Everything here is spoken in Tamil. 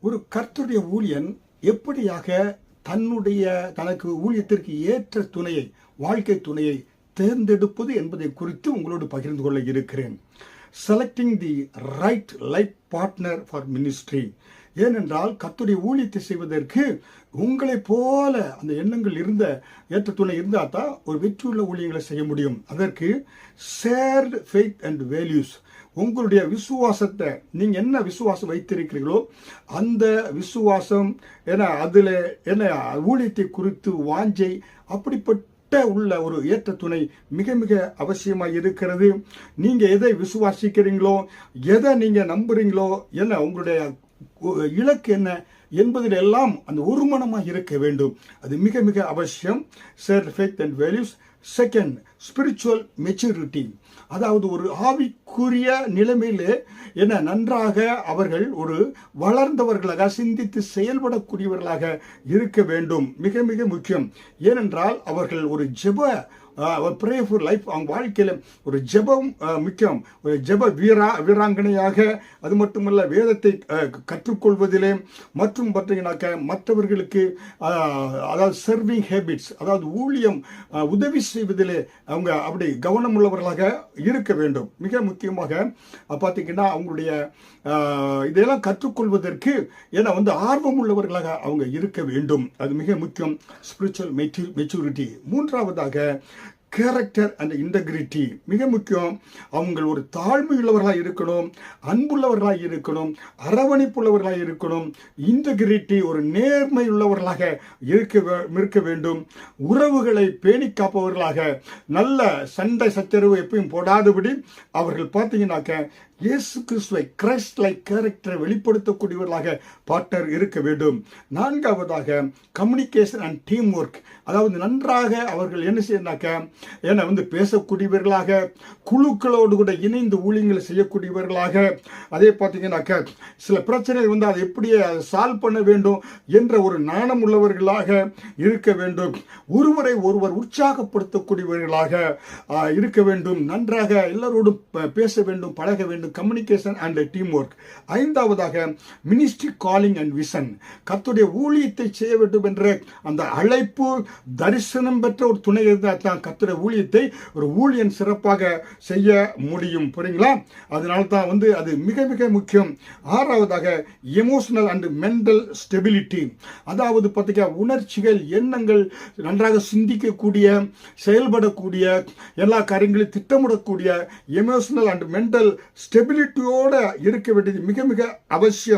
ஒரு கர்த்தருடைய ஊழியன் எப்படியாக தனக்கு ஊழியத்திற்கு ஏற்ற துணையை, வாழ்க்கை துணையை தேர்ந்தெடுப்பது என்பதை குறித்து உங்களோடு பகிர்ந்து கொள்ள இருக்கிறேன். Selecting the right life partner for ministry. ஏனென்றால் கர்த்தருடைய ஊழியத்தை செய்வதற்கு உங்களைப் போல அந்த எண்ணங்கள் ஏற்ற துணை இருந்தால் தான் ஒரு வெற்றியுள்ள ஊழியங்களை செய்ய முடியும். அதற்கு ஷேர்டு ஃபெய்த் அண்ட் வேல்யூஸ், உங்களுடைய விசுவாசத்தை, நீங்க என்ன விசுவாசம் வைத்திருக்கிறீர்களோ அந்த விசுவாசம் ஊழியத்தை குறித்து வாஞ்சை, அப்படிப்பட்ட உள்ள ஒரு ஏற்ற துணை மிக மிக அவசியமாக இருக்கிறது. நீங்க எதை விசுவாசிக்கிறீங்களோ, எதை நீங்க நம்புறீங்களோ, உங்களுடைய இலக்கு என்ன என்பதில் எல்லாம் அந்த ஒருமனமாக இருக்க வேண்டும். அது மிக மிக அவசியம். Share faith and values. Second, spiritual maturity. அதாவது ஒரு ஆவிக்குரிய நிலைமையிலே நன்றாக அவர்கள் ஒரு வளர்ந்தவர்களாக, சிந்தித்து செயல்படக்கூடியவர்களாக இருக்க வேண்டும். மிக மிக முக்கியம். ஏனென்றால் அவர்கள் ஒரு பிரேயர்ஃபுல் லைஃப், அவங்க வாழ்க்கையில் ஒரு ஜெபம் முக்கியம். ஒரு ஜெப வீராங்கனையாக, அது மட்டுமல்ல வேதத்தை கற்றுக்கொள்வதிலே மற்றும் பார்த்தீங்கன்னாக்க மற்றவர்களுக்கு அதாவது சர்விங் ஹேபிட்ஸ், அதாவது ஊழியம் உதவி செய்வதிலே அவங்க அப்படி கவனம் உள்ளவர்களாக இருக்க வேண்டும். மிக முக்கியமாக பார்த்தீங்கன்னா அவங்களுடைய இதெல்லாம் கற்றுக்கொள்வதற்கு ஆர்வம் உள்ளவர்களாக அவங்க இருக்க வேண்டும். அது மிக முக்கியம். Spiritual maturity. மூன்றாவதாக கேரக்டர் அண்ட் இன்டெகிரிட்டி. மிக முக்கியம். அவங்க ஒரு தாழ்மையுள்ளவர்களாக இருக்கணும், அன்புள்ளவர்களாக இருக்கணும், அரவணைப்புள்ளவர்களாக இருக்கணும். இன்டெகிரிட்டி, ஒரு நேர்மை உள்ளவர்களாக இருக்க வேண்டும். உறவுகளை பேணி காப்பவர்களாக, நல்ல சண்டை சச்சரவு எப்பயும் போடாதபடி அவர்கள் பார்த்தீங்கன்னாக்க இயேசு கிறிஸ்துவை, கிரைஸ்ட் லைக் கேரக்டரை வெளிப்படுத்தக்கூடியவர்களாக பார்ட்னர் இருக்க வேண்டும். நான்காவதாக கம்யூனிகேஷன் அண்ட் டீம் ஒர்க். அதாவது நன்றாக அவர்கள் என்ன செய்யறாக்க பேசக்கூடியவர்களாக, குழுக்களோடு கூட இணைந்து ஊழியங்களை செய்யக்கூடியவர்களாக, அதே பார்த்தீங்கன்னாக்க சில பிரச்சனைகள் அதை எப்படி சால்வ் பண்ண வேண்டும் என்ற ஒரு நாணம் உள்ளவர்களாக இருக்க வேண்டும். ஒருவரை ஒருவர் உற்சாகப்படுத்தக்கூடியவர்களாக இருக்க வேண்டும். நன்றாக எல்லாரோடும் பேச வேண்டும், பழக வேண்டும். Communication and team work. ஐந்தாவதாக மினிஸ்ட்ரி காலிங் அண்ட் விஷன். கர்த்தருடைய ஊழியத்தை செய்ய வேண்டும் என்ற அந்த அழைப்பு, தரிசனம் பெற்ற ஒரு துணை இருந்தால் தான் கர்த்தருடைய ஊழியத்தை ஒரு ஊழியன் சிறப்பாக செய்ய முடியும். புரியுங்களா? அதனால தான் அது மிக மிக முக்கியம். ஆறாவதாக எமோஷனல் அண்ட் மென்டல் ஸ்டெபிலிட்டி. அதாவது பார்த்தீங்கன்னா உணர்ச்சிகள், எண்ணங்கள் நன்றாக சிந்திக்கக்கூடிய, செயல்படக்கூடிய, எல்லா காரியங்களையும் திட்டமிடக்கூடிய எமோஷனல் அண்ட் மென்டல் ஸ்டெபிலிட்டியோட இருக்க வேண்டியது மிக மிக அவசியம்.